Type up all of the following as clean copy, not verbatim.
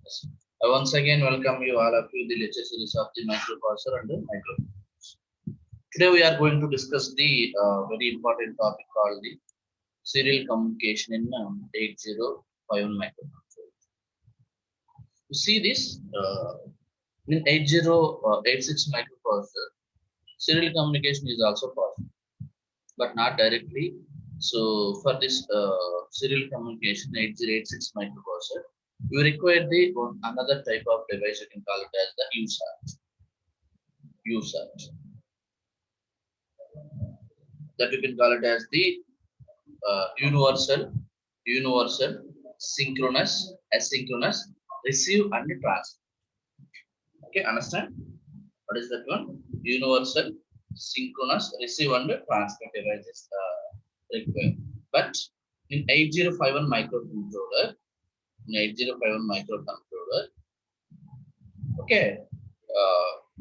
Yes. Once again, welcome you all of you the lecture series of the microprocessor and the micro. Today we are going to discuss the very important topic called the serial communication in 8051 microcontroller. You see this in 8086 microprocessor, serial communication is also possible, but not directly. So for this serial communication 8086 microprocessor, you require the another type of device. You can call it as the USART. That you can call it as the universal synchronous asynchronous receive and transmit. Okay, understand what is that one? Universal synchronous receive and transmit devices required. But in 8051 microcontroller, okay,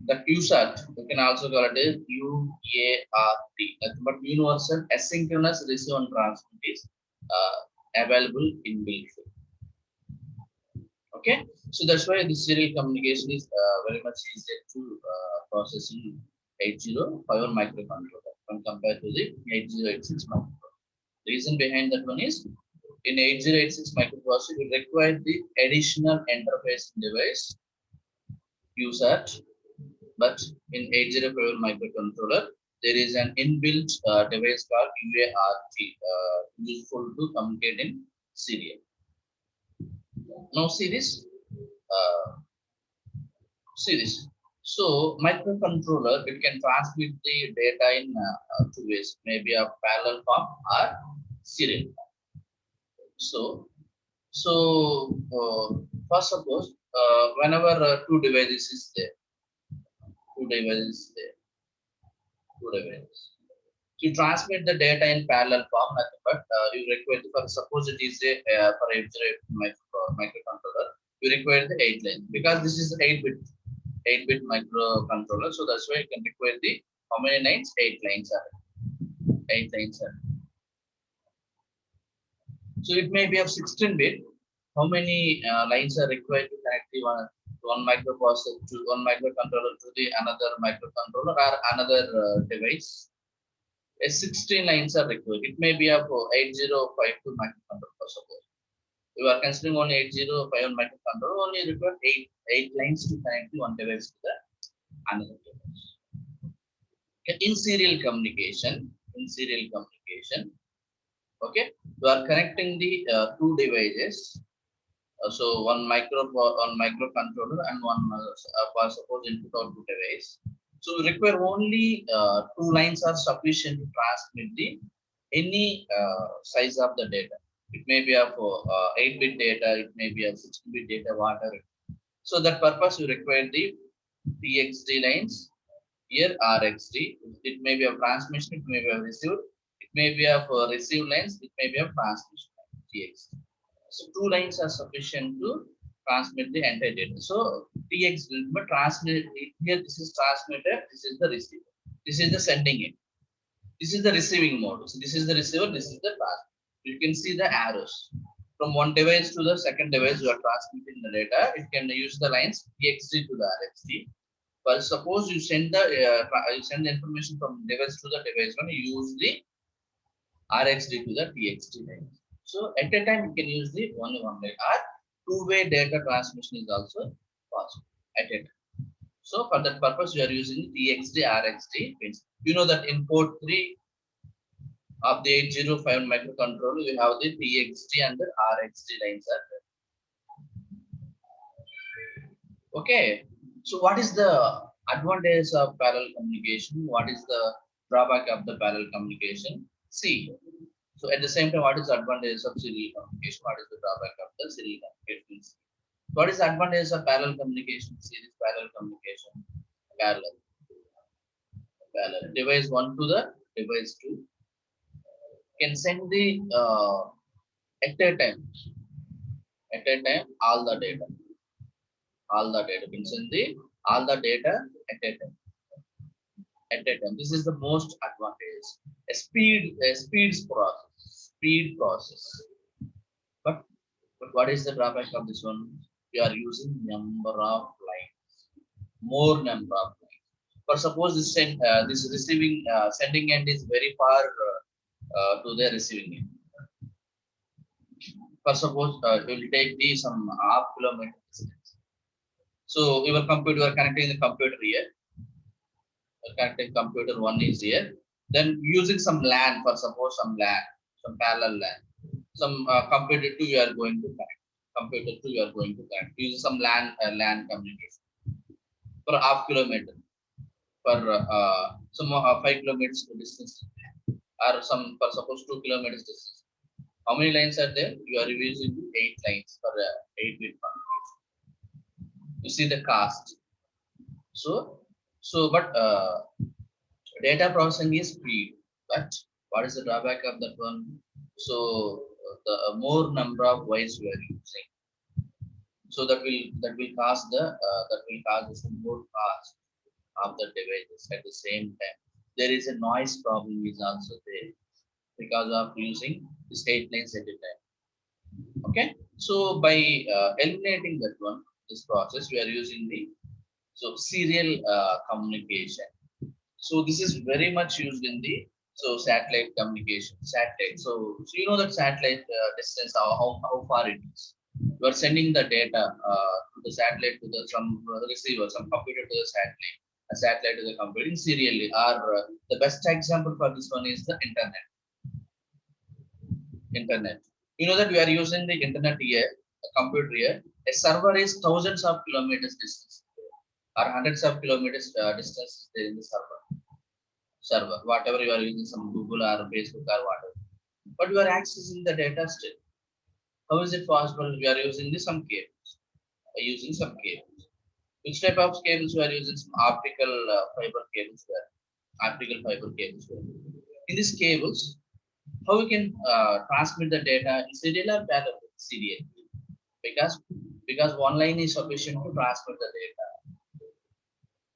that USART, you can also call it as UART. But universal asynchronous receive and transmit is available in built. Okay, so that's why the serial communication is very much easier to process in 8051 microcontroller when compared to the 8086 microcontroller. The reason behind that one is in 8086 microprocessor we require the additional interface device USART, but in 8051 microcontroller there is an inbuilt device called UART, useful to communicate in serial. Now see this. Uh, See this. So microcontroller, it can transmit the data in two ways, maybe a parallel form or serial form. So, first suppose whenever two devices is there, two devices there, two devices. To transmit the data in parallel form, nothing but you require for suppose it is a for 80 microcontroller, you require the 8 lines because this is 8-bit microcontroller. So that's why you can require the how many lines? 8 lines are 8 lines are. So it may be of 16-bit. How many lines are required to connect the one microprocessor to one microcontroller to the another microcontroller or another device? 16 lines are required. It may be of 8052 microcontroller. Suppose you are considering only 8051 microcontroller, only require eight lines to connect the one device to the another device. Okay. In serial communication, okay, you are connecting the two devices. So one microcontroller and one suppose input output device. So we require only two lines are sufficient to transmit the any size of the data. It may be of 8-bit data, it may be of 16-bit data, whatever. So that purpose you require the TXT lines. Here RXT, it may be of transmission, it may be of received, it may be of receive lines, it may be of transmission line, TXT. So two lines are sufficient to transmit the entire data. So TXT will transmit here. This is transmitter. This is the receiver. This is the sending end. This is the receiving mode. So this is the receiver. This is the transmitter. You can see the arrows from one device to the second device. You are transmitting the data. It can use the lines TXT to the RXT. But suppose you send the information from device to the device one, you use the RXT to the TXT line. So at a time you can use the only one line. Or two-way data transmission is also possible at a time. So for that purpose you are using TXT RXT pins. You know that in port 3 of the 8051 microcontroller we have the TXT and the RXT lines are there. Okay, so what is the advantage of parallel communication? What is the drawback of the parallel communication? See, so at the same time, what is the advantage of serial communication? What is the drawback of the serial communication? What is the advantage of parallel communication? Series parallel communication, parallel, device one to the device two can send the at a time all the data can send the all the data at a time. This is the most advantage. Speed process. But what is the drawback of this one? you are using number of lines, more number of lines. For suppose this receiving sending end is very far to the receiving end. For suppose it will take the some half kilometer distance. So your computer, you are connecting the computer here. Connecting computer one is here. Then using some LAN, for suppose some LAN, some parallel LAN. Some computer two you are going to connect. Computer two you are going to connect. Using some LAN communication for half kilometer, for some 5 kilometers distance, or some for suppose 2 kilometers distance. How many lines are there? You are using 8 lines for 8-bit communication. You see the cost. But data processing is speed. But what is the drawback of that one? So the more number of wires you are using, so that will cause some more cost of the devices. At the same time, there is a noise problem is also there because of using the 8 lines at a time. Okay, so by eliminating that one, this process, we are using the serial communication. So this is very much used in the satellite communication. Satellite. So you know that satellite distance, how far it is. You are sending the data to the satellite to the some receiver, some computer to the satellite, a satellite to the computer in serially. Or the best example for this one is the internet. Internet. You know that we are using the internet here, a computer here. A server is thousands of kilometers distance, or hundreds of kilometers distance there in the server, whatever you are using, some Google or Facebook or whatever. But you are accessing the data still. How is it possible? We are using some cables. Using some cables. Which type of cables we are using? Some optical fiber cables. Optical fiber cables. In these cables, how we can transmit the data in serial or parallel? Serial. Because one line is sufficient to transmit the data.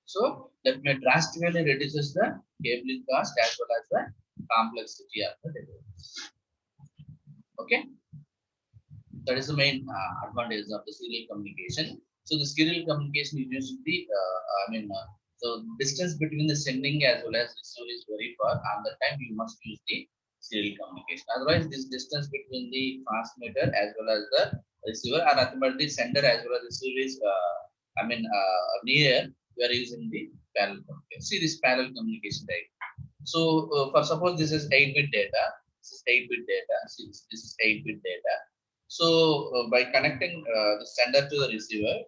So that may drastically reduces the cabling cost as well as the complexity of the device. Okay, that is the main advantage of the serial communication. So the serial communication is used to be, so distance between the sending as well as receiver is very far. At the time you must use the serial communication. Otherwise, this distance between the transmitter as well as the receiver, or nothing but the sender as well as receiver is, near. We are using the parallel communication. See this parallel communication type. So for suppose this is 8-bit data. This is 8-bit data. See, this is 8-bit data. So by connecting the sender to the receiver,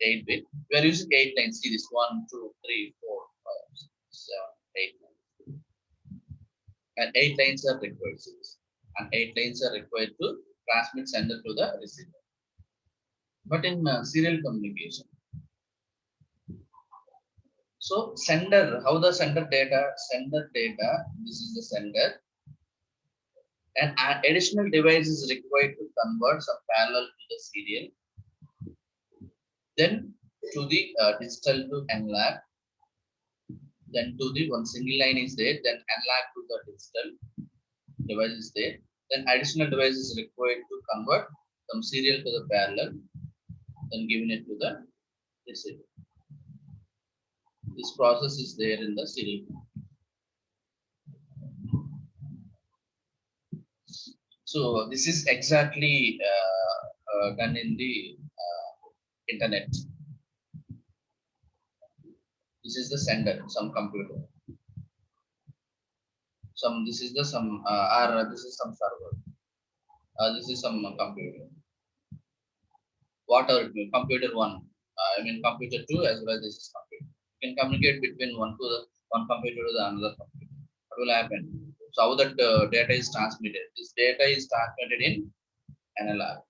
8-bit, we are using 8 lines. See this 1, 2, 3, 4, 5, 6, 7, 8 lines. And 8 lines are required. See this. And 8 lines are required to transmit sender to the receiver. But in serial communication, so sender, how the sender data, this is the sender. And an additional device is required to convert some parallel to the serial, then to the digital to analog, then to the one single line is there, then analog to the digital device is there, then additional device is required to convert from serial to the parallel, then giving it to the receiver. This process is there in the serial. So this is exactly done in the internet. This is the sender, some computer. This is the this is some server. This is some computer. Whatever it means, computer one. Computer two as well as this is computer. You can communicate between one computer to the another computer. What will happen? So how that data is transmitted? This data is transmitted in analog.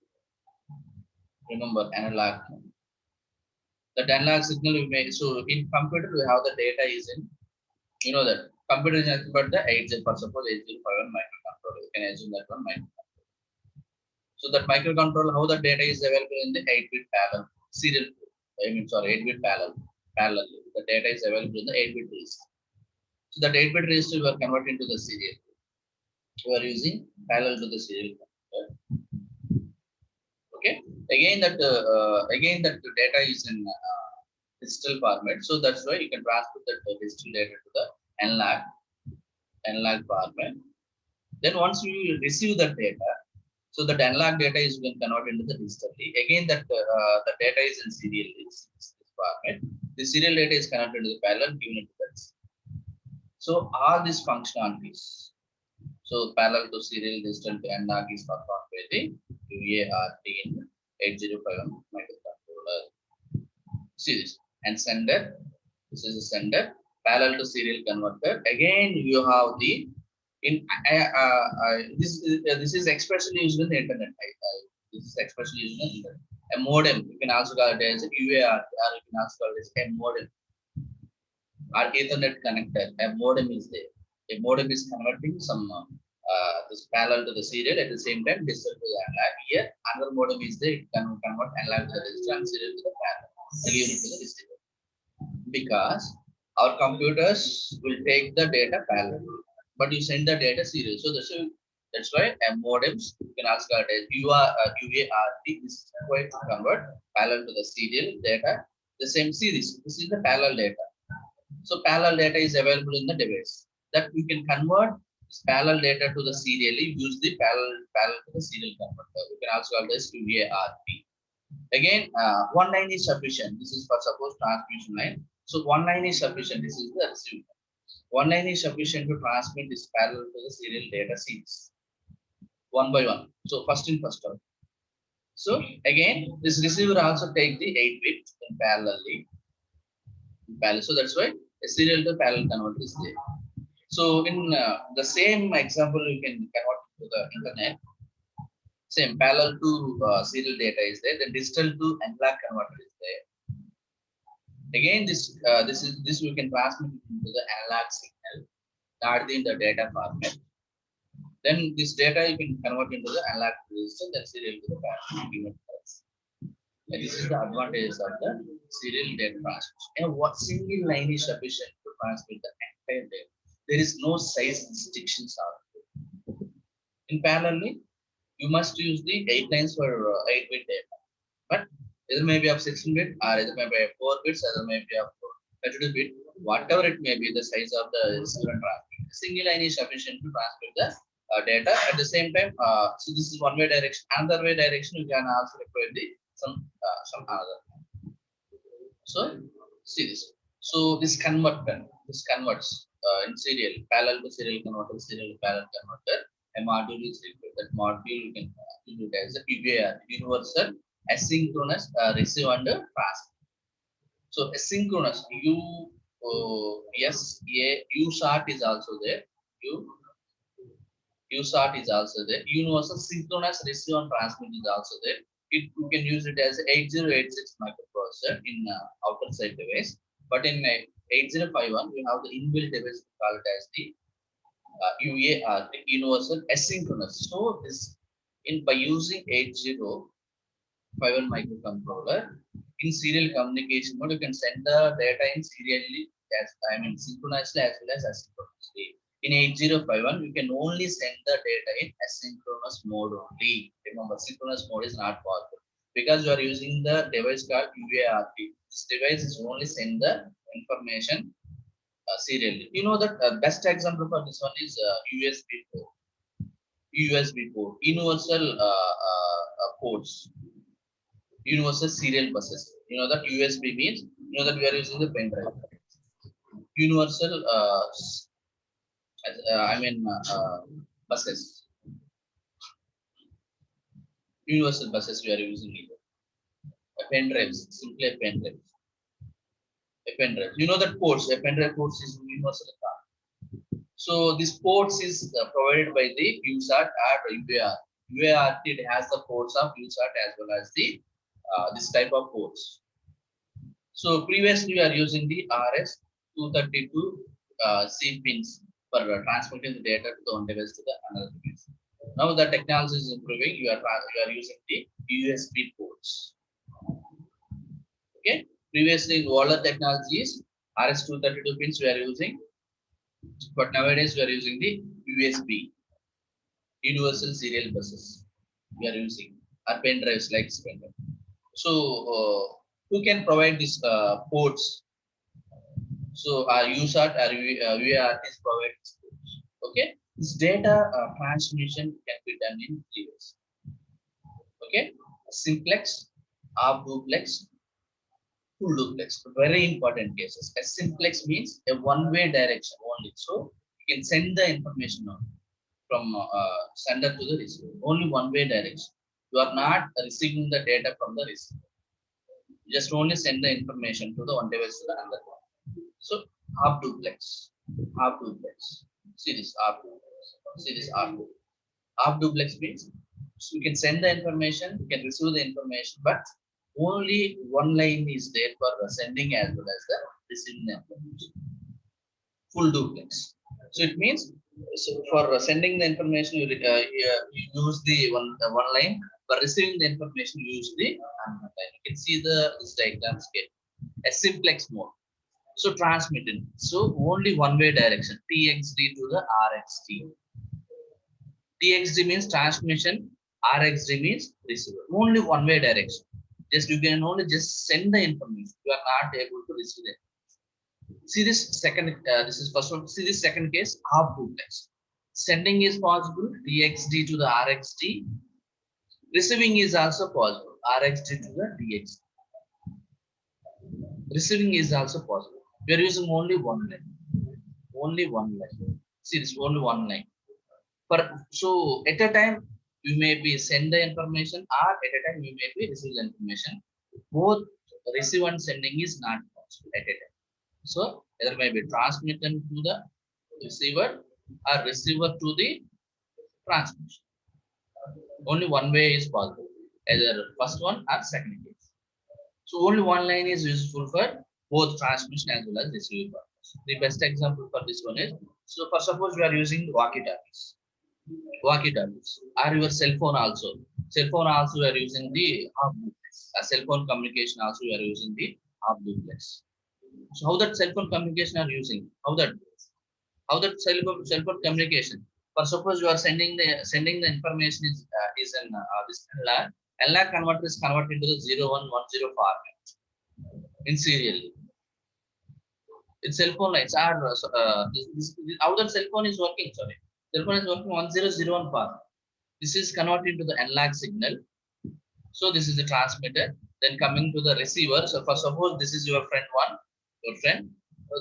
Remember analog. The analog signal we make. So in computer we have the data is in. You know that computer is nothing but the 80, for suppose 8051 microcontroller. You can assume that one microcontroller. So that microcontroller, how the data is available in the 8-bit parallel serial. 8-bit parallel. The data is available in the 8-bit register. So that 8-bit register we are converting to the serial. We are using parallel to the serial. Okay, again that the data is in digital format, so that's why you can transfer that digital data to the NLAG format. Then once you receive that data, so that NLAG data is being converted into the digitally. Again, that the data is in serial this format. The serial data is connected to the parallel, given into that. So all these functionalities, so parallel to serial, digital to NLAG is performed by the UART in 8051 microcontroller. See this, and sender. This is a sender parallel to serial converter. Again, you have the in this is especially used in the internet. This is especially used in the internet. A modem, you can also call it as a UART, or you can also call it as a modem or Ethernet connector. A modem is there. A modem is converting some this parallel to the serial, at the same time digital to the analog. Here, another modem is there. It can convert analog to the digital and serial to the parallel. Again, to the digital. Because our computers will take the data parallel, but you send the data serial. So that's why modems, you can also call it as UART, is required to convert parallel to the serial data, the same series. This is the parallel data. So parallel data is available in the device. That you can convert this parallel data to the serially, use the parallel to the serial converter. You can also call this UART. Again, one line is sufficient. This is for suppose transmission line. So one line is sufficient. This is the receiver. One line is sufficient to transmit this parallel to the serial data series one by one. So first in first out. So again, this receiver also take the 8-bit in parallelly. So that's why a serial to parallel converter is there. So in the same example, you can convert to the internet. Same parallel to serial data is there. The digital to analog converter is there. Again, this we can transmit into the analog signal, not in the data format. Then this data you can convert into the analog to digital, then serial to the parallel. And this is the advantage of the serial data transmission. And what single line is sufficient to transmit the entire data? There is no size restrictions out. In parallelly, you must use the 8 lines for 8-bit data, but either may be of 16-bit, or either may be of 4 bits, either may be of 32-bit, whatever it may be, the size of the receiver and transmit. A single line is sufficient to transmit the data. At the same time, so this is one way direction. Another way direction, you can also require the some other. So see this. So this converts in serial, parallel to serial converter, serial to parallel converter. A module is required. That module you can do it as a UART, universal asynchronous receive and transmit. So asynchronous USART is also there. USART is also there. Universal synchronous receive and transmit is also there. You can use it as 8086 microprocessor in outer side device, but in 8051 we have the inbuilt device called as the UART, universal asynchronous. So this by using 8051 microcontroller in serial communication mode, you can send the data in serially, synchronously as well as asynchronously. In 8051, you can only send the data in asynchronous mode only. Remember, synchronous mode is not possible because you are using the device called UART. This device is only send the information serially. You know that best example for this one is USB port. USB port, universal ports, universal serial buses. You know that USB means, you know that we are using the pen drive. Universal buses. Universal buses we are using here. A pen drives, simply a pen drive. A pen drive. You know that ports, a pen drive ports is universal. So this ports is provided by the USART or UART. UART, it has the ports of USART as well as the this type of ports. So previously we are using the RS-232 C pins for transmitting the data to the one device to the another device. Now the technology is improving. You are using the USB ports. Okay. Previously, in older technologies, RS-232 pins we are using, but nowadays we are using the USB, universal serial buses. We are using. or pen drives like pen drive. So who can provide these ports? So our USART or UART is provide these ports. Okay, this data transmission can be done in 3 ways. Okay, simplex, half duplex, full duplex. Very important cases. A simplex means a one-way direction only. So you can send the information on from sender to the receiver. Only one-way direction. You are not receiving the data from the receiver. You just only send the information to the one device to the other one. So half duplex, half duplex. See this half duplex. See this half duplex. Half duplex means so you can send the information, you can receive the information, but only one line is there for the sending as well as the receiving the information. Full duplex. So it means so for sending the information, you use the one line. For receiving the information, you use the another line. You can see this diagram scale. A simplex mode. So transmitted. So only one-way direction. TXD to the RXD. TXD means transmission. RXD means receiver. Only one-way direction. Just you can only just send the information. You are not able to receive it. See this second. This is first one. See this second case. Half duplex. Sending is possible. DXD to the RXD. Receiving is also possible. RXD to the DXD. Receiving is also possible. We are using only one line. Only one line. See this only one line. So at a time you may be send the information, or at a time you may be receive the information. Both receive and sending is not possible at a time. So either may be transmitted to the receiver or receiver to the transmission. Only one way is possible, either first one or second case. So only one line is useful for both transmission as well as receiving purpose. The best example for this one is, so for suppose you are using walkie-talkies. Walkie-talkies or your cell phone also. Cell phone also we are using the half duplex. A cell phone communication also we are using the half duplex. So how that cell phone communication are using? How that cell phone communication? For suppose you are sending the information is in this LR. LR converter is converted into the 0110 format in serially. In cell phone lines are how that cell phone is working? Sorry, cell phone is working 1001 format. This is converted into the analog signal. So this is the transmitter. Then coming to the receiver. So for suppose this is your friend one, your friend.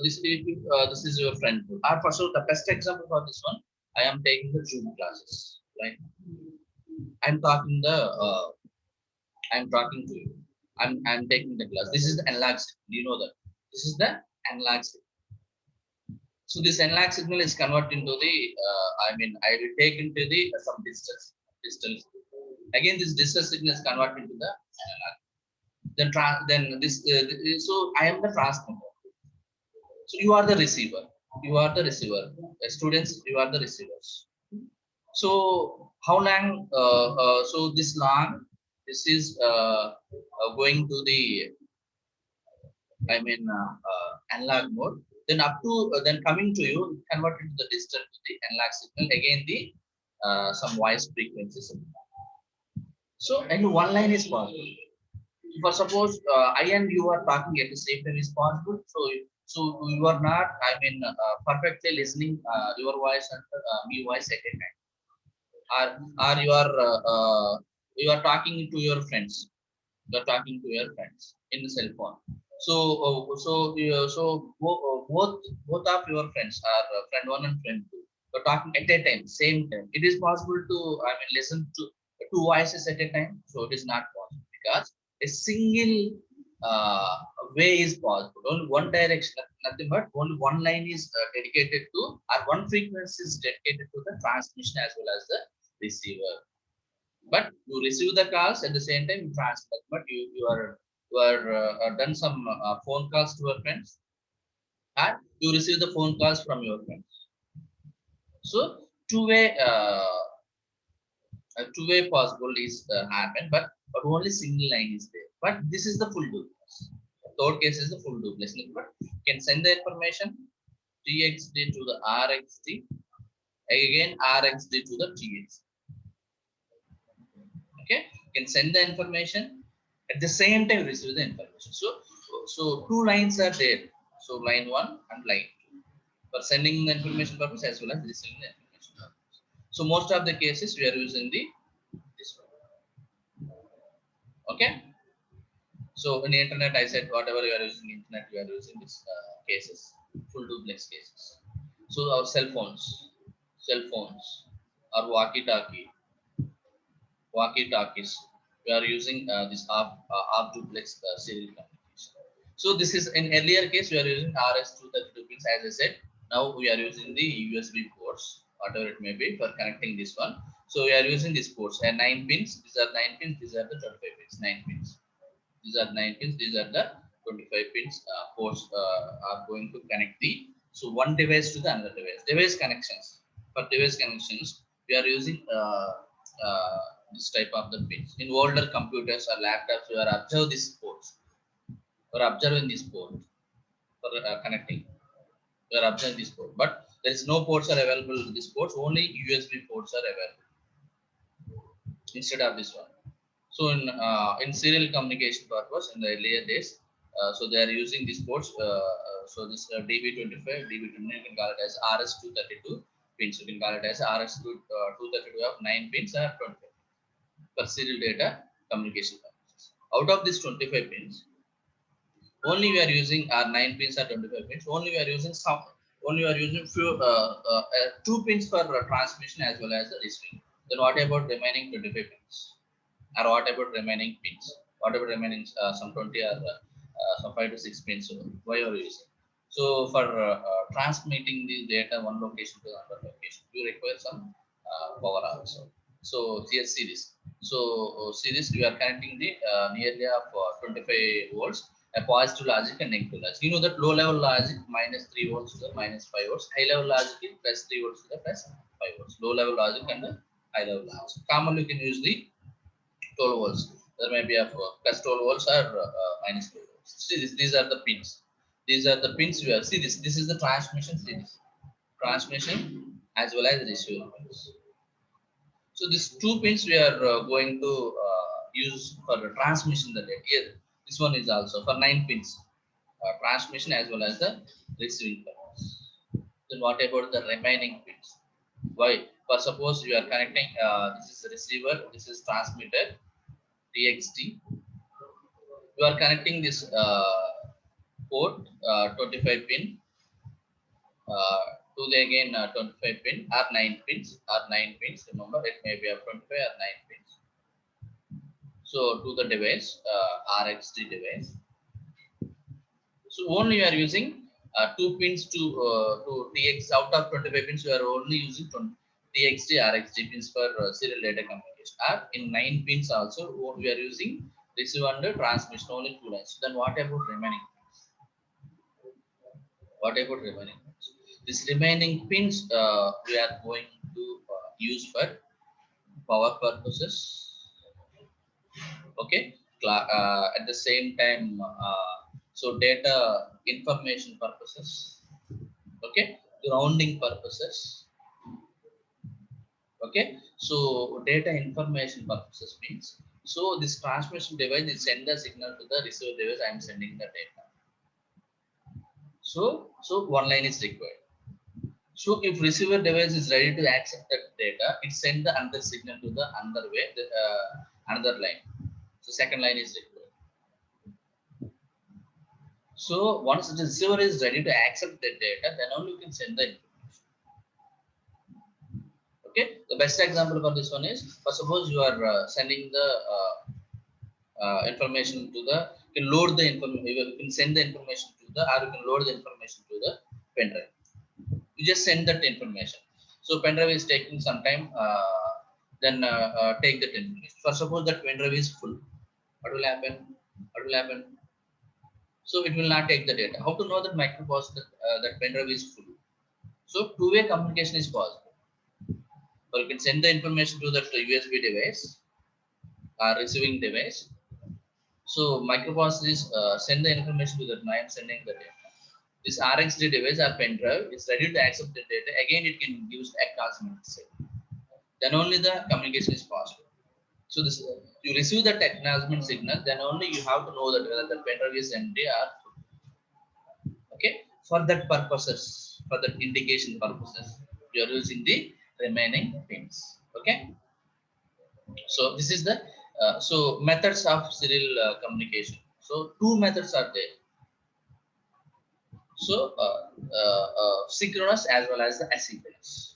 This is your friend two. Or for so the best example for this one, I am taking the Zoom classes. Right. I'm talking I'm talking to you. I'm taking the class. This is the analog signal. You know that. This is the analog signal. So this analog signal is converted into the. I will take into the some digital. Again, this digital signal is converted into the analog. Then this. So I am the transmitter. So you are the receiver. You are the receiver. Students, you are the receivers. So how long? So this long. This is going to the. Analog mode. Then up to then coming to you, convert it to the digital to the analog signal. Again, the some voice frequencies. So and one line is possible. For suppose I and you are talking at the same time is possible. So you are not, perfectly listening your voice and me voice at a time. Or you are talking to your friends. You are talking to your friends in the cell phone. So both of your friends are friend one and friend two. You're talking at a time, same time. It is possible to listen to two voices at a time. So it is not possible because a single uh, way is possible. Only one direction, nothing but only one line is dedicated to, or one frequency is dedicated to the transmission as well as the receiver. But you receive the calls at the same time you transmit. But you are done some phone calls to your friends, and you receive the phone calls from your friends. So two-way possible is happen, but only single line is there. But this is the full duplex. The third case is the full duplex. But you can send the information TXD to the RXD, again RXD to the TXD. Okay. You can send the information at the same time receive the information. So two lines are there. So line 1 and line 2 for sending the information purpose as well as receiving the information purpose. So most of the cases we are using the this one. Okay. So in the internet, I said whatever you are using internet, you are using this cases, full duplex cases. So our cell phones, or walkie-talkies, we are using this half duplex serial communication. So this is in earlier case we are using RS-232 pins, as I said. Now we are using the USB ports, whatever it may be, for connecting this one. So we are using these ports and 9 pins. These are 9 pins. These are the 25 pins. 9 pins. These are 9 pins. These are the 25 pins. Ports are going to connect the one device to the another device. Device connections. For device connections, we are using uh, this type of the pins. In older computers or laptops, we are observe these ports. We are observing this port for connecting. We are observing this port, but there is no ports are available. These ports only USB ports are available instead of this one. So in serial communication purpose in the earlier days, so they are using these ports. So this DB25, DB20, you can call it as RS-232 pins. You can call it as RS-232 of 9 pins or 25 for serial data communication purposes. Out of these 25 pins, only we are using our 9 pins or 25 pins. Only we are using some. Only we are using few 2 pins for transmission as well as the receiving. Then what about remaining 25 pins? Or what about remaining pins? What about remaining some 20 or some 5 to 6 pins? So why are you using? So for transmitting the data one location to another location, you require some power also. So here see this. So see this. We are connecting the nearly of 25 volts. A positive logic and negative logic. You know that low level logic minus 3 volts to the minus 5 volts. High level logic is plus 3 volts to the plus 5 volts. Low level logic and the high level logic. Commonly you can use the 12 volts. There may be a plus 12 volts or minus 12 volts. See this, these are the pins. These are the pins we have. See this. This is the transmission. See this. Transmission as well as receiver pins. So these 2 pins we are going to use for the transmission the data. Here, this one is also for 9 pins. Transmission as well as the receiving pins. Then what about the remaining pins? Why? For suppose you are connecting, this is receiver, this is transmitter, TXT. You are connecting this port 25 pin to the again 25 pin or 9 pins or 9 pins. Remember, it may be a 25 or 9 pins. So to the device, RXT device. So only you are using 2 pins to TX. Out of 25 pins, you are only using TXT RXT pins for serial data communication. Or in 9 pins also, we are using receive and transmission only 2 lines. Then what about remaining pins? What about remaining pins? These remaining pins we are going to use for power purposes. Okay, at the same time, so data information purposes. Okay, grounding purposes. Okay, so data information purposes means, so this transmission device is send the signal to the receiver device. I am sending the data. So one line is required. So if receiver device is ready to accept that data, it send the another signal to the another way, another line. So second line is required. So once the receiver is ready to accept the data, then only you can send the information. Okay, the best example for this one is, for suppose you are sending the information to the, you can load the information, you can send the information to the, or you can load the information to the pen drive. You just send that information. So pen drive is taking some time, then take that information. For suppose that pen drive is full, what will happen? What will happen? So it will not take the data. How to know that microprocessor that pen drive is full? So two-way communication is possible. Or you can send the information to that USB device or receiving device. So microprocessor is send the information to that. I am sending the data. This RxD device or pen drive is ready to accept the data. Again, it can use acknowledgement signal. Then only the communication is possible. So this you receive that acknowledgement signal, then only you have to know that whether the pen drive is empty or full. Okay. For that purposes, for that indication purposes, you are using the remaining pins. Okay. So this is the methods of serial communication. So two methods are there. So synchronous as well as the asynchronous.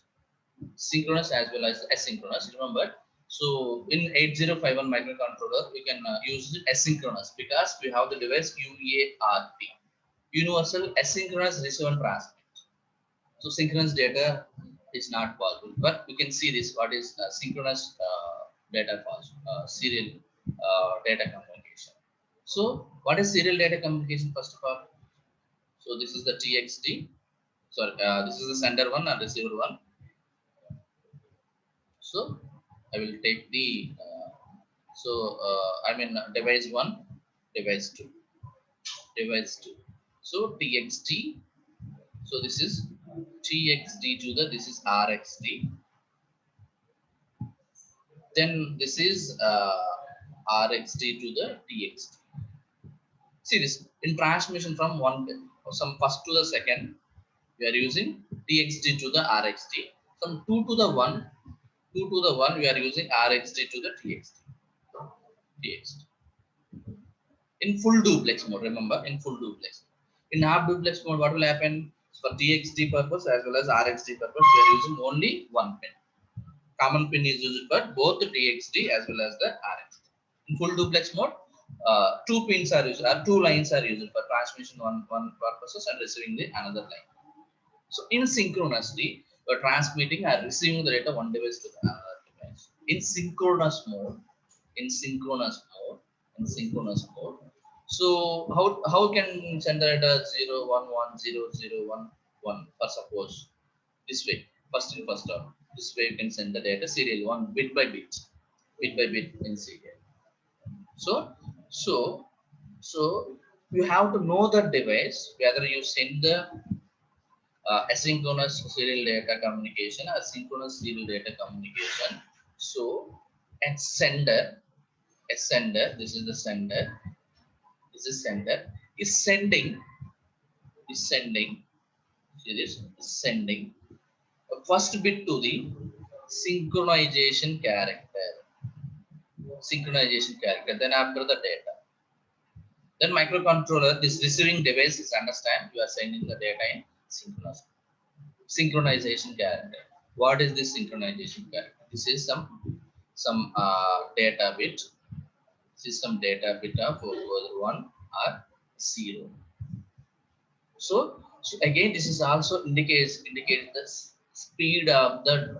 Synchronous as well as asynchronous. Remember, so in 8051 microcontroller, we can use it asynchronous because we have the device UART, universal asynchronous receive and transmit. So synchronous data is not possible, but we can see this. What is synchronous data possible? Serial data communication. So what is serial data communication first of all? So this is the TXT. Sorry, this is the sender one and receiver one. So I will take the I mean device 1, device 2, device 2. So TXT. So this is TXT to the, this is RXT. Then this is RXT to the TXT. See this in transmission from one some first to the second, we are using TXT to the RXT. From 2 to the 1, 2 to the 1, we are using RXT to the TXT. TXT. In full duplex mode, remember, in full duplex. In half duplex mode, what will happen? For TXT purpose as well as RXT purpose, we are using only one pin. Common pin is used for both the TXT as well as the RXT. In full duplex mode, two pins are used, or two lines are used for transmission one purposes and receiving the another line. So in synchronously, we are transmitting or receiving the data one device to the another device. In synchronous mode, in synchronous mode, in synchronous mode. So how can send the data 0 1 1 0 0 1 1 for suppose this way, first in first out. This way you can send the data serial one bit by bit in serial. So you have to know the device whether you send the asynchronous serial data communication or synchronous serial data communication. So a sender, this is the sender, this is sender, is sending, see this, sending first bit to the synchronization character, then after the data. Then microcontroller, this receiving device is understand you are sending the data in synchronization character. What is this synchronization character? This is some data bit. This is some data bit of whether 1 or 0. So again, this is also indicates the speed of the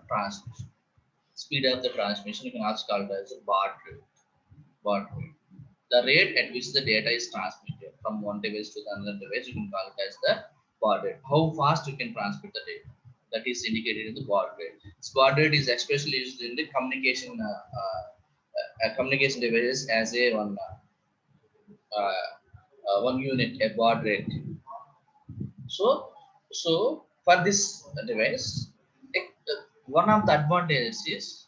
transmission. Speed of the transmission, you can also call it as a baud rate. Baud rate. The rate at which the data is transmitted from one device to the another device, you can call it as the baud rate. How fast you can transmit the data, that is indicated in the baud rate. This baud rate is especially used in the communication communication devices as a one unit, a baud rate. So for this device, one of the advantages is,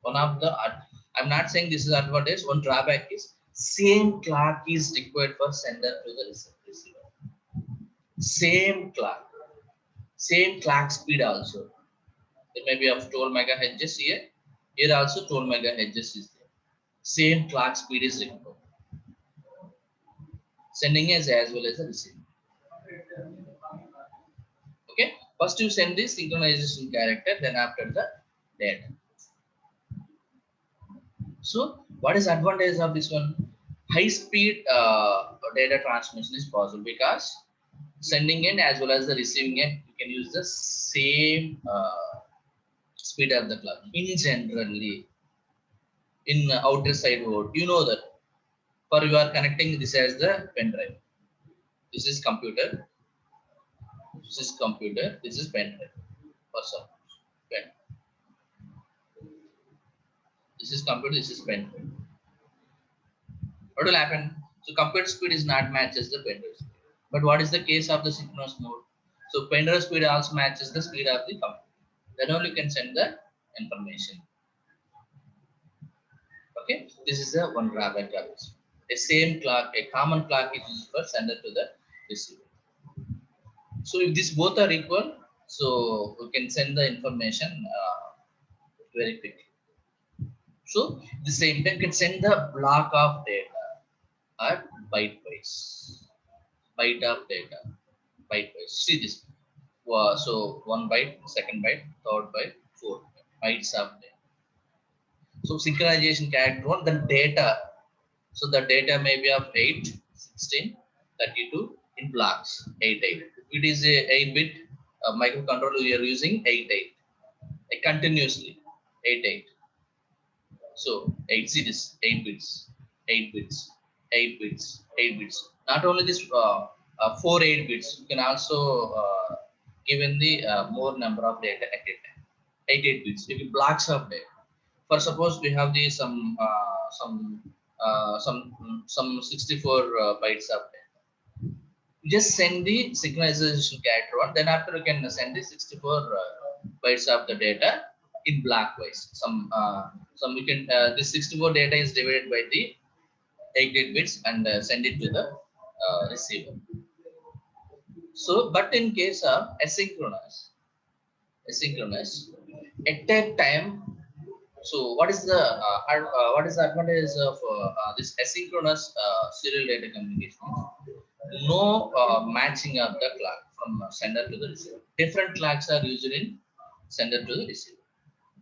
I'm not saying this is advantage, one drawback is same clock is required for sender to the receiver. Same clock speed also. There may be of 12 megahertz here. Here also 12 megahertz is there. Same clock speed is required. Sending as well as the receiving. Okay. First you send the synchronization character, then after the data. So what is advantage of this one? High speed data transmission is possible because sending in as well as the receiving in, you can use the same speed of the clock. In generally, in outer side world, you know that for you are connecting this as the pen drive. This is computer. This is computer. This is pen drive. For some pen. This is computer. This is pen drive. What will happen? So computer speed is not matches the pen drive speed. But what is the case of the synchronous mode? So pen drive speed also matches the speed of the computer. Then only you can send the information. Okay, this is the one drawback of this. A same clock, a common clock is used for sender to the receiver. So if these both are equal, so we can send the information very quickly. So the same time can send the block of data at byte wise, byte of data, byte wise. See this. So one byte, second byte, third byte, fourth bytes of data. So synchronization character one, then data. So the data may be of 8, 16, 32 in blocks, 8, 8. It is a 8-bit microcontroller we are using 8, 8. Continuously 8, 8. So 8 series, 8 bits, 8 bits, 8 bits, 8 bits. Not only this 4 8 bits, you can also given the more number of data at a time. 8 bits, if it blocks of data. For suppose we have the some 64 bytes of data. You just send the synchronization character one. Then after you can send the 64 bytes of the data in block wise. Some we can this 64 data is divided by the 8 bits and send it to the receiver. So, but in case of asynchronous, at that time, so what is the advantage of this asynchronous serial data communication? No matching of the clock from sender to the receiver. Different clocks are used in sender to the receiver.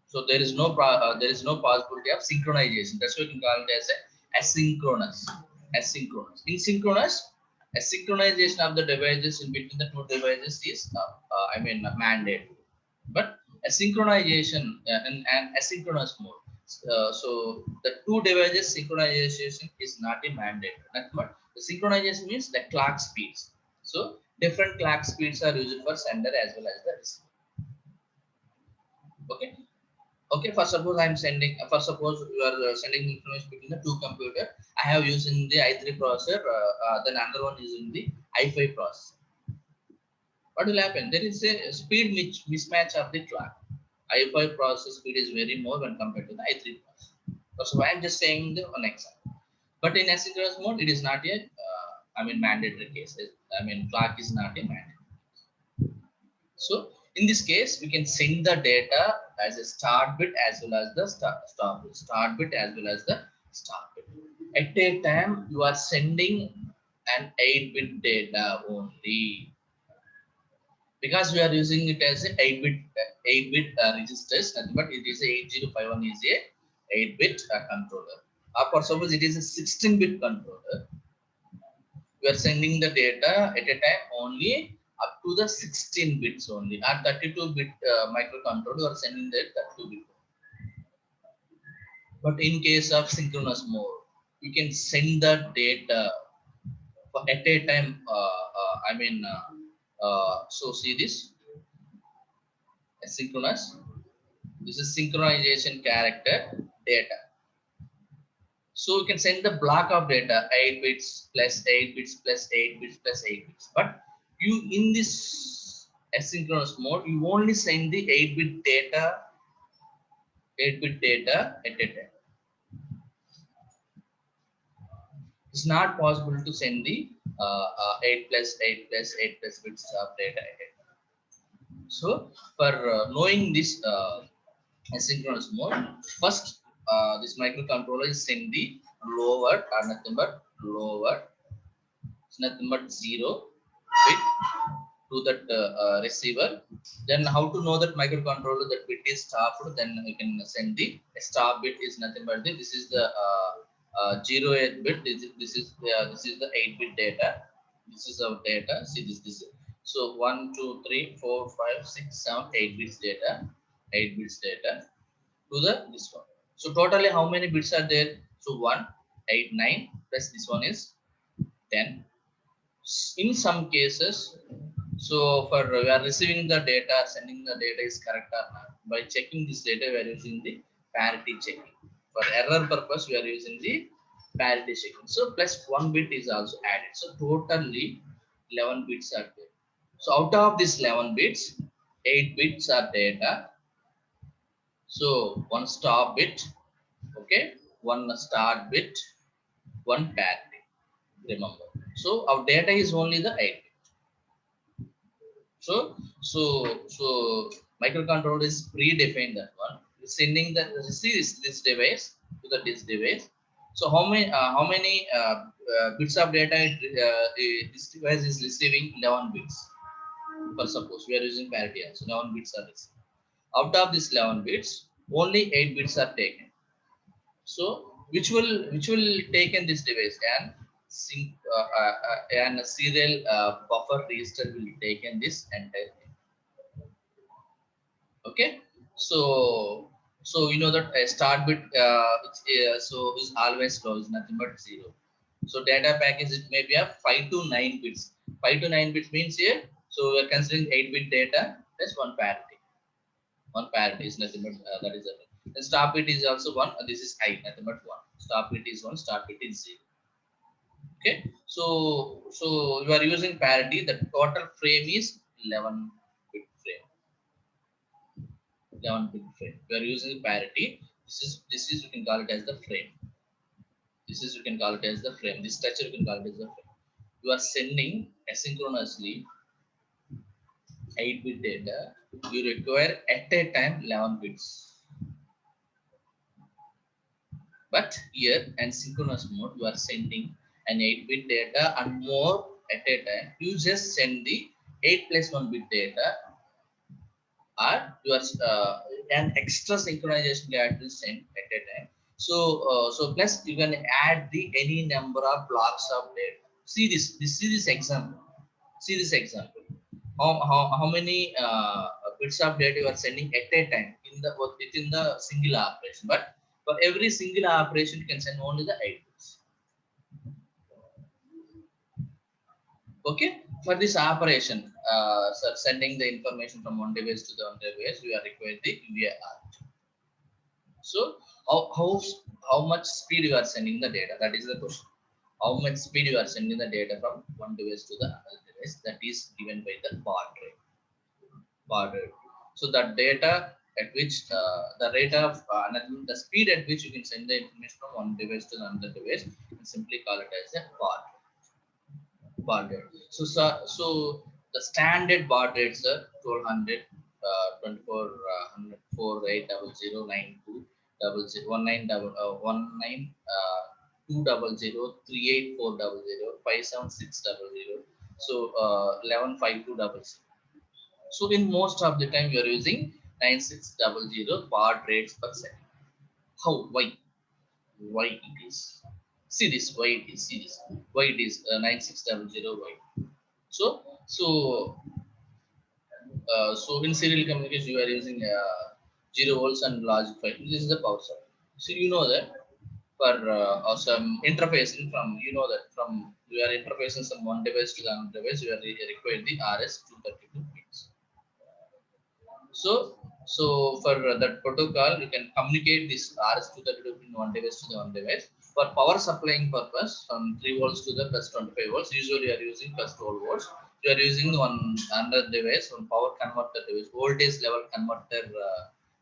So there is no possibility of synchronization. That's why we can call it as a asynchronous. Asynchronous. In synchronous, a synchronization of the devices in between the two devices is mandate. But a synchronization in an asynchronous mode. So the two devices synchronization is not a mandate. But the synchronization means the clock speeds. So different clock speeds are used for sender as well as the receiver. Okay. Okay, for suppose I'm sending, for suppose you are sending information between the two computer. I have using the i3 processor, then another one is in the i5 processor. What will happen? There is a speed mismatch of the clock. i5 processor speed is very more when compared to the i3 processor. So I'm just saying the one example. But in asynchronous mode, it is not yet, mandatory case. Clock is not a mandate. So in this case, we can send the data as a start bit as well as the stop bit. Start bit as well as the stop bit. At a time, you are sending an 8-bit data only because we are using it as a 8-bit registers, but it is a 8051 is a 8-bit controller. For suppose it is a 16-bit controller, we are sending the data at a time only up to the 16 bits only. At 32-bit microcontroller, you are sending that 32-bit. But in case of synchronous mode, you can send the data at a time. So see this asynchronous. This is synchronization character data. So you can send the block of data 8 bits plus 8 bits plus 8 bits plus 8 bits. But you in this asynchronous mode, you only send the 8-bit data, 8-bit data at a time. It's not possible to send the 8 plus 8 plus 8 plus bits of data at a time. So for knowing this asynchronous mode, first this microcontroller is send the lower or nothing but lower, it's nothing but 0 bit to that receiver. Then how to know that microcontroller that bit is stopped? Then we can send the stop bit is nothing but this is the 08 bit. This is the 8-bit data. This is our data. See this. So 1, 2, 3, 4, 5, 6, 7, 8 bits data. 8 bits data to the this one. So totally how many bits are there? So 1, 8, 9 plus this one is 10. In some cases, so for we are receiving the data, sending the data is correct or not. By checking this data, we are using the parity checking. For error purpose, we are using the parity checking. So plus 1 bit is also added. So totally 11 bits are there. So out of these 11 bits, 8 bits are data. So one stop bit, okay, one start bit, one parity. Remember. So our data is only the 8 bit. So microcontroller is predefined that one. Sending the receive this device to this device. So how many bits of data this device is receiving? 11 bits. For suppose we are using parity, so 11 bits are received. Out of this 11 bits, only 8 bits are taken. So which will take in this device, and a serial buffer register will take in this entire thing. Okay, so you know that a start bit so is always low, is nothing but 0. So data package, it may be a 5 to 9 bits. 5 to 9 bits means here, so we are considering 8 bit data plus one parity. One parity is nothing but that is a, the stop bit is also one. This is I, nothing but one. Stop bit is one, start bit is 0. Okay, so you are using parity. The total frame is 11 bit frame. 11 bit frame. We are using parity. This is you can call it as the frame. This is you can call it as the frame. This structure you can call it as the frame. You are sending asynchronously 8 bit data. You require at a time 11 bits. But here and synchronous mode, you are sending an 8 bit data and more at a time. You just send the 8 plus 1 bit data, or you are an extra synchronization that will send at a time. So plus you can add the any number of blocks of data. See this example. See this example. How many bits of data you are sending at a time within the single operation? But for every single operation, you can send only the 8 bits. Okay, for this operation, so sending the information from one device to the other device, we are required the UART. So how much speed you are sending the data? That is the question. How much speed you are sending the data from one device to the other device? That is given by the baud rate. Baud rate. So that data at which the rate of the speed at which you can send the information from one device to another device, you can simply call it as a baud rate. Baud rate. So the standard baud rates are 1200, 2400, 4800, 57600. So 11520. So in most of the time you are using 9600 baud rates per second. How? Why it is? See this, why it is? See this, why it is 9600? Why? So in serial communication you are using 0 volts and logic 5. This is the power supply. So you know that for some interfacing from, you know that from we are interfacing from one device to the other device, you are required the RS-232 pins. So for that protocol, you can communicate this RS-232 pin one device to the one device. For power supplying purpose, from 3 volts to the plus 25 volts, usually you are using plus 12 volts. You are using one another device, one power converter device, voltage level converter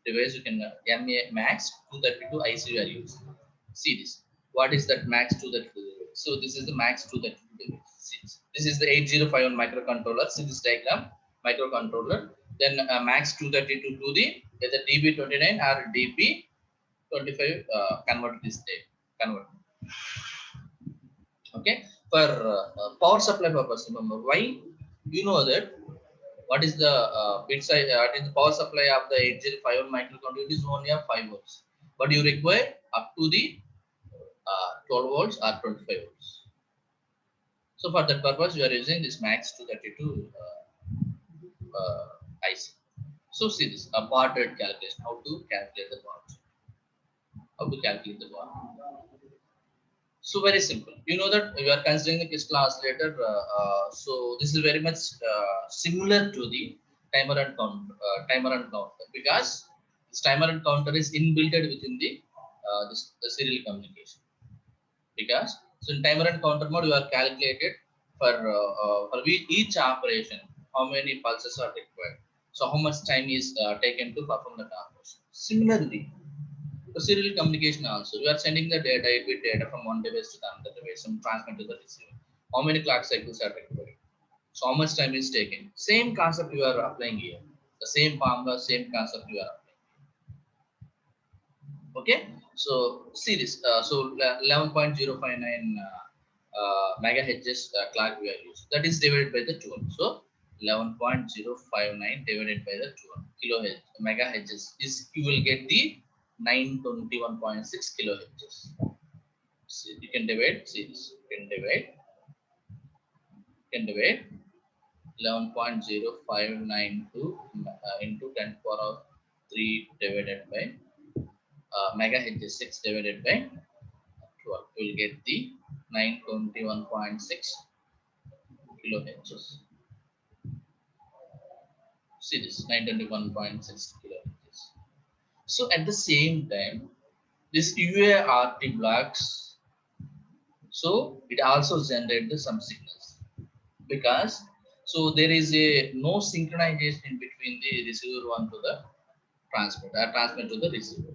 device. You can MA max 232 IC you are using. See this. What is that max 232 device? So this is the max 232 device. See this is the 8051 microcontroller. See this diagram, microcontroller. Then max 232 to the either DB29 or DB25 convert this data. Convert. Okay, for power supply purpose, remember why? You know that what is the bit size, what is the power supply of the 8051 microcontroller? It is only a 5 volts, but you require up to the 12 volts or 25 volts. So for that purpose, you are using this max 232 IC. So see this, a baud rate calculation. How to calculate the baud? How to calculate the baud? So very simple. You know that you are considering the crystal oscillator. So this is very much similar to the timer and counter, because this timer and counter is inbuilt within the serial communication. Because so in timer and counter mode, you are calculated for each operation how many pulses are required. So how much time is taken to perform that operation. Similarly, The serial communication also. You are sending the data, 8-bit data from one device to the another device and transmit to the receiver. How many clock cycles are required? So how much time is taken? Same concept you are applying here. The same formula, same concept you are applying. Okay. So see this. So 11.059 megahertz clock we are using. That is divided by the 12. So 11.059 divided by the 12 kilohertz megahertz is you will get the 921.6 kilohertz. See, you can divide. See this. You can divide. 11.0592 into 10 power 3 divided by megahertz 6 divided by 12. We will get the 921.6 kilohertz. See this 921.6 kilohertz. So at the same time, this UART blocks, so it also generates some signals because so there is a no synchronization in between the receiver one to the transmit to the receiver.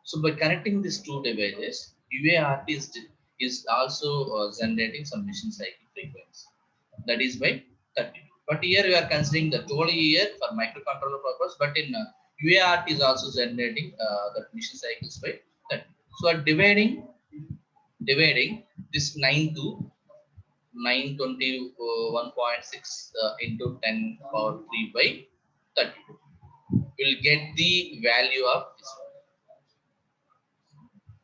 So by connecting these two devices, UART is also generating some machine cycle frequency. That is by 30. But here we are considering the total here for microcontroller purpose. But in UART is also generating the machine cycles by 30. So dividing this 9 to 921.6 into 10 power 3 by 32. We'll get the value of this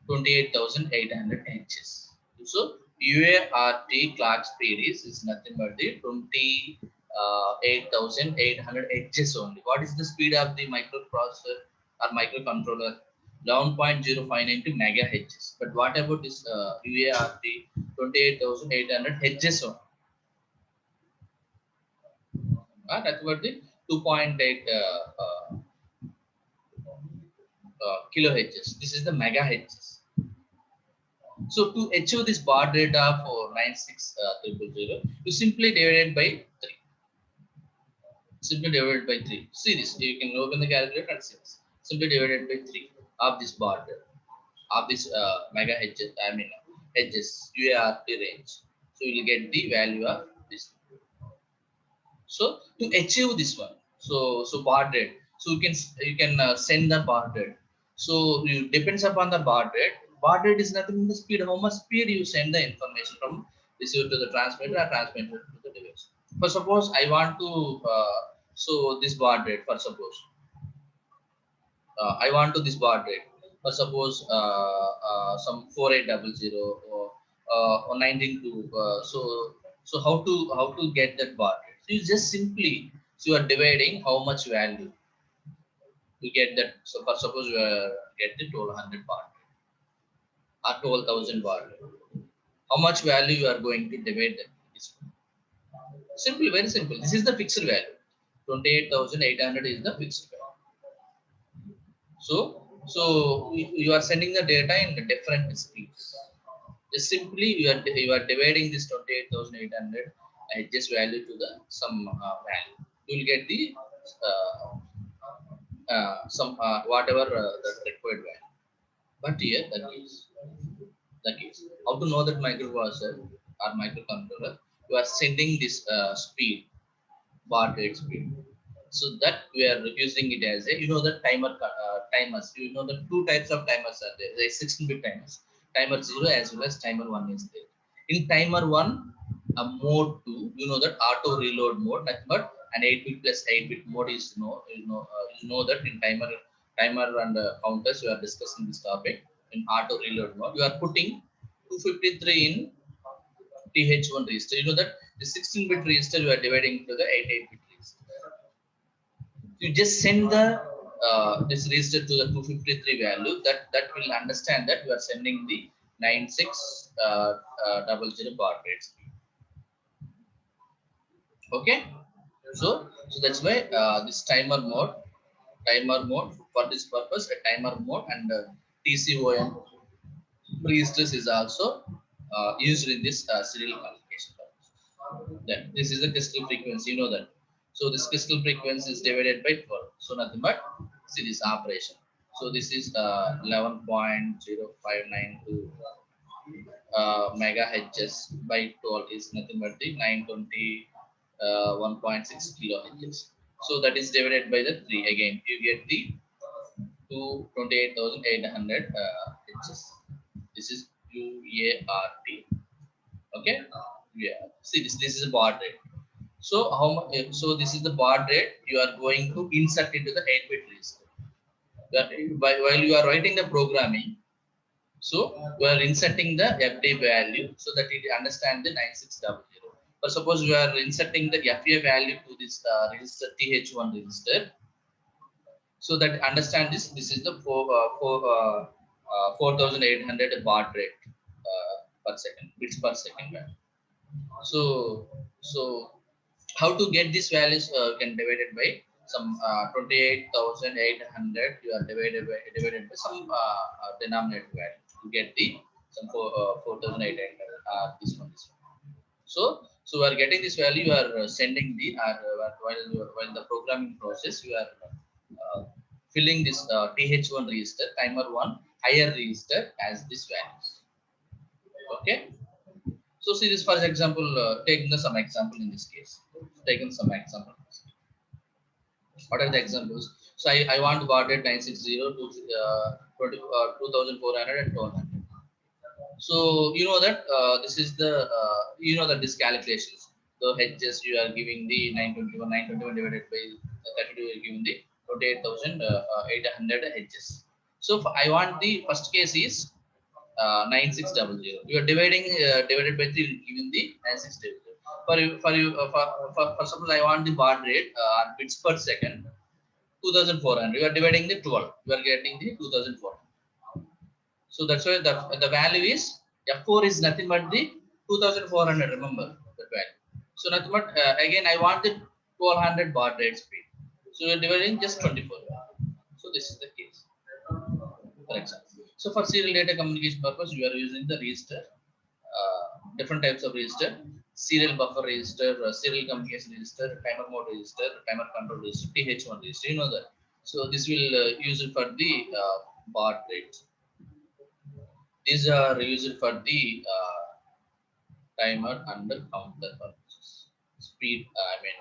one, 28,800 inches. So UART clock speed is nothing but the 28,800 inches only. What is the speed of the microprocessor or microcontroller? 11.059 megahertz. But what about this UART 28,800 hertz only? That's about the 2.8 kilohertz. This is the megahertz. So to achieve this baud rate of 96000, you simply divide it by 3. Simply divide it by 3. See this. You can open the calculator and see this. Simply divide it by 3 of this baud rate of this megahertz. I mean hertz UART range. So you will get the value of this. So to achieve this one, so baud rate. So you can send the baud rate. So it depends upon the baud rate. Baud rate is nothing but the speed. How much speed you send the information from receiver to the transmitter or transmitter to the device. For suppose I want to so this baud rate. For suppose I want to this baud rate. For suppose some 4800 or 192. So how to get that baud rate? So you just simply so you are dividing how much value you get that. So for suppose you get the 1200 baud rate or 12,000 baud rate. How much value you are going to divide that? Simple, very simple. This is the fixed value. 28,800 is the fixed value. So you are sending the data in different speeds. Just simply you are dividing this 28,800 just value to the some value. You will get the some whatever the required value. But here the case. How to know that microprocessor or microcontroller you are sending this speed baud rate speed. So that we are using it as a the timers. The two types of timers are there. There is 16-bit timers, timer 0 as well as timer 1 is there. In timer 1, mode 2, that auto reload mode, nothing but an 8-bit plus 8-bit mode is that in timer and counters we are discussing this topic. In auto reload mode, you are putting 253 in TH1 register. That the 16-bit register you are dividing into the 8-bit register. You just send the this register to the 253 value. That will understand that you are sending the 9600 baud rate speed. Okay, so that's why this timer mode for this purpose, a timer mode and TCOM registers is also used in this serial communication purpose. Then this is the crystal frequency, that. So this crystal frequency is divided by 12. So nothing but see this operation. So this is 11.0592 megahertz by 12 is nothing but the 920 1.6 kilohertz. So that is divided by the 3. Again, you get the 228,800 Hz. This is UART. Okay. Yeah. See this. This is a baud rate. So how much? So this is the baud rate you are going to insert into the 8-bit register. While you are writing the programming, so we are inserting the FD value so that it understand the 9600. But suppose we are inserting the FA value to this register TH1 register, so that understand this. This is the 4,800 baud rate per second, bits per second value. So how to get these values? Can divide it by some 28,800. You are divided by some denominator value to get the some 4,800. This one. So we are getting this value. You are sending the while the programming process. You are filling this TH1 register, timer one higher register as this values. Okay. So see this for example, taking some example in this case. Taking some example. What are the examples? So I want to baud rate 960 to 2400 and 200. So you know that this is the you know that this calculations. The hedges you are giving the 921 divided by 32, you are giving the 28,800 hedges. So I want the first case is 9600. You are divided by 3, giving the 9600. For suppose I want the baud rate bits per second 2400. You are dividing the 12. You are getting the 2400. So that's why the value is F4 is nothing but the 2400. Remember that value. So nothing but again I want the 1200 baud rate speed. So you're dividing just 24. So this is the case. For example. So for serial data communication purpose, we are using the register, different types of register, serial buffer register, serial communication register, timer mode register, timer control register, TH1 register. You know that. So this will use it for the baud rate. These are used for the timer and the counter purposes. Speed, I mean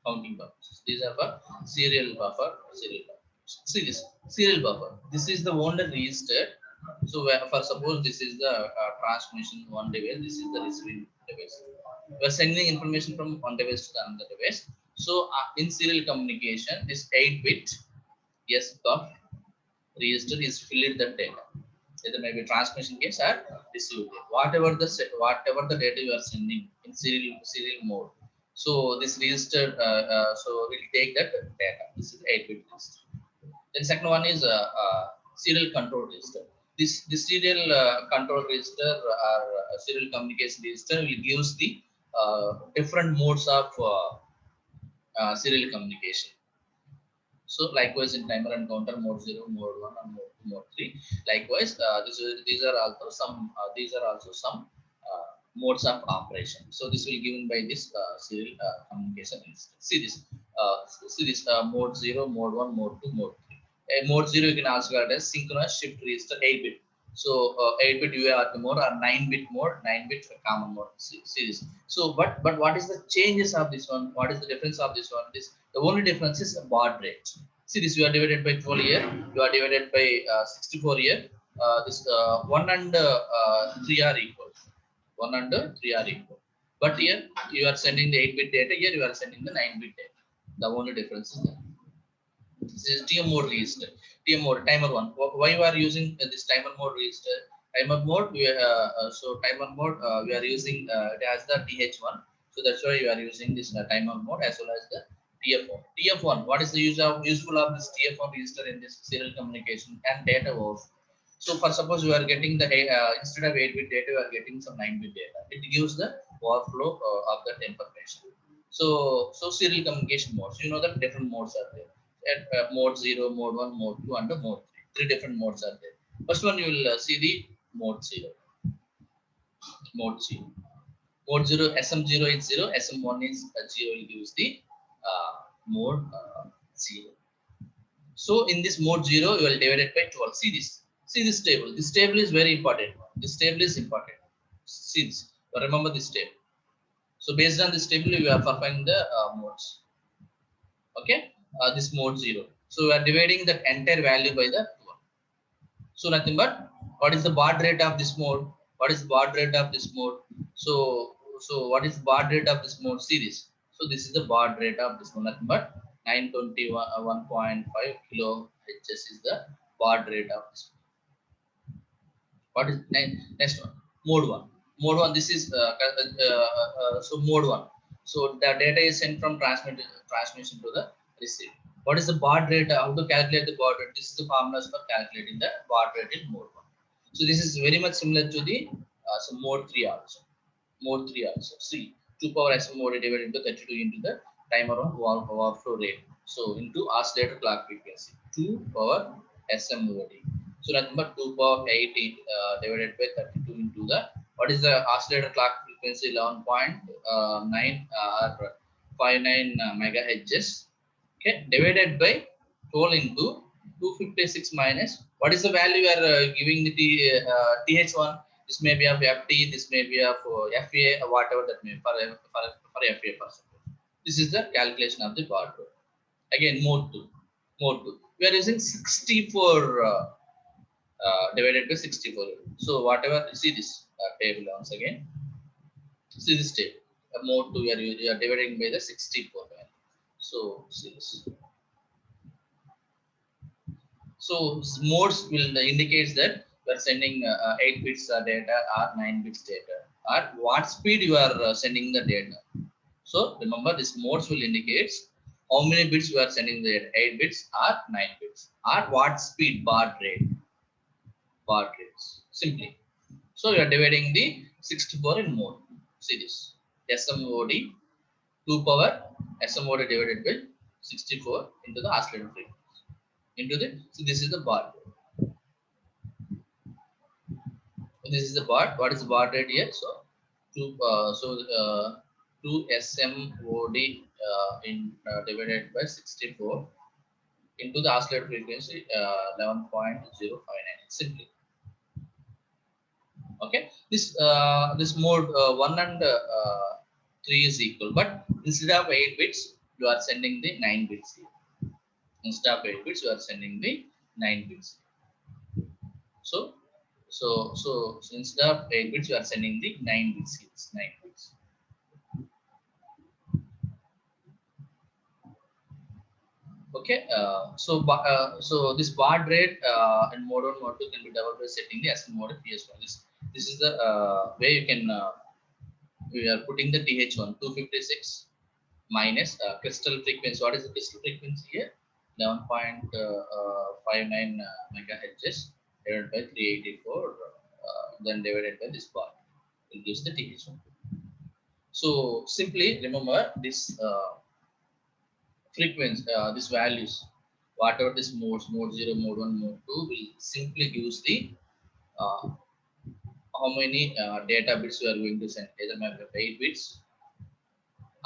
counting purposes. These are for serial buffer, serial buffer. See this serial buffer. This is the only register. So for suppose this is the transmission one device, this is the receiving device. We are sending information from one device to the another device. So in serial communication, this 8-bit SBUF register is filled the data. Either maybe transmission case or received data. Whatever the data you are sending in serial mode. So this register so will take that data. This is 8-bit register. Then second one is serial control register. This serial control register or serial communication register will gives the different modes of serial communication. So likewise in timer and counter mode 0, mode 1, and mode 3. Likewise, these are also some modes of operation. So this will be given by this serial communication register. See this mode 0, mode 1, mode 2, mode 3. Mode 0 you can also get as synchronous shift register 8-bit. So 8-bit UART mode or 9-bit mode, 9-bit common mode. See this. So but what is the changes of this one? What is the difference of this one? The only difference is baud rate. See this, you are divided by 12 here, you are divided by 64 here. This 1 and 3 are equal. 1 and 3 are equal. But here you are sending the 8-bit data. Here you are sending the 9-bit data. The only difference is that. This is TM mode register. TM mode timer one. Why you are using this timer mode register? Timer mode. So timer mode we are using it as the TH1. So that's why you are using this timer mode as well as the TF1. TF1. What is the useful of this TF1 register in this serial communication and data overflow? So for suppose you are getting the instead of 8-bit data, you are getting some 9-bit data. It gives the overflow of that information. So serial communication modes. You know that different modes are there. At mode 0, mode 1, mode 2, and mode 3. Three different modes are there. First one you will see the mode 0. Mode 0. Mode 0, SM0 is 0, SM1 is 0. Will gives the mode 0. So in this mode 0, you will divide it by 12. See this. See this table. This table is very important. This table is important. See this. Remember this table. So based on this table, we are performing the modes. Okay. This mode 0. So we are dividing that entire value by the 12. So nothing but what is the baud rate of this mode? What is baud rate of this mode? So what is baud rate of this mode? See this. So this is the baud rate of this mode. Nothing but 921.5 kilohertz is the baud rate of this. What is next one? Mode 1. Mode 1. This is so mode 1. So the data is sent from transmission to the receiver. What is the baud rate? How to calculate the baud rate? This is the formulas for calculating the baud rate in mode 1. So this is very much similar to the so mode 3 also. Mode 3 also. See, 2 power SM mode divided into 32 into the timer on overflow rate. So into oscillator clock frequency. 2 power SM mode. So nothing but 2 power 8 divided by 32 into the what is the oscillator clock frequency 11.9 or 59 megahertz. Okay, divided by 12 into 256 minus what is the value you are giving the th1. This may be of ft, this may be of fa, whatever that may for fa percentage. This is the calculation of the baud rate. Again mode 2. Mode 2 we are using 64 divided by 64. So whatever, see this table once again. See this table. Mode 2 you are dividing by the 64 value. So see this. So modes will indicates that you are sending 8 bits data or 9 bits data or what speed you are sending the data. So remember this modes will indicate how many bits you are sending the data, 8 bits or 9 bits or what speed baud rate. Baud rates simply. So you are dividing the 64 in mode. See this. SMOD 2 power SMOD divided by 64 into the oscillator frequency. Into the, so this is the baud rate. This is the baud. What is the baud rate here? So 2 SMOD in divided by 64 into the oscillator frequency 11.059 simply. Okay, this mode 1 and 3 is equal, but instead of 8 bits you are sending the 9 bits here. Instead of 8 bits you are sending the 9 bits. So instead of 8 bits you are sending the 9 bits here. 9 bits. Okay, so this baud rate in mode 1 mode 2 can be developed by setting the SM mode PS1. This is the way you can we are putting the TH1 256 minus crystal frequency. What is the crystal frequency here? 11.59 megahertz divided by 384, then divided by this bar. It gives the TH1. So simply remember this frequency, these values, whatever this modes, mode 0, mode 1, mode 2 will simply use the uh, how many data bits you are going to send, either 8 bits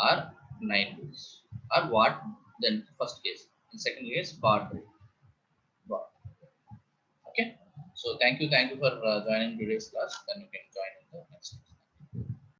or 9 bits or what. Then first case, in second case baud rate. Okay, so thank you for joining today's class. Then you can join in the next.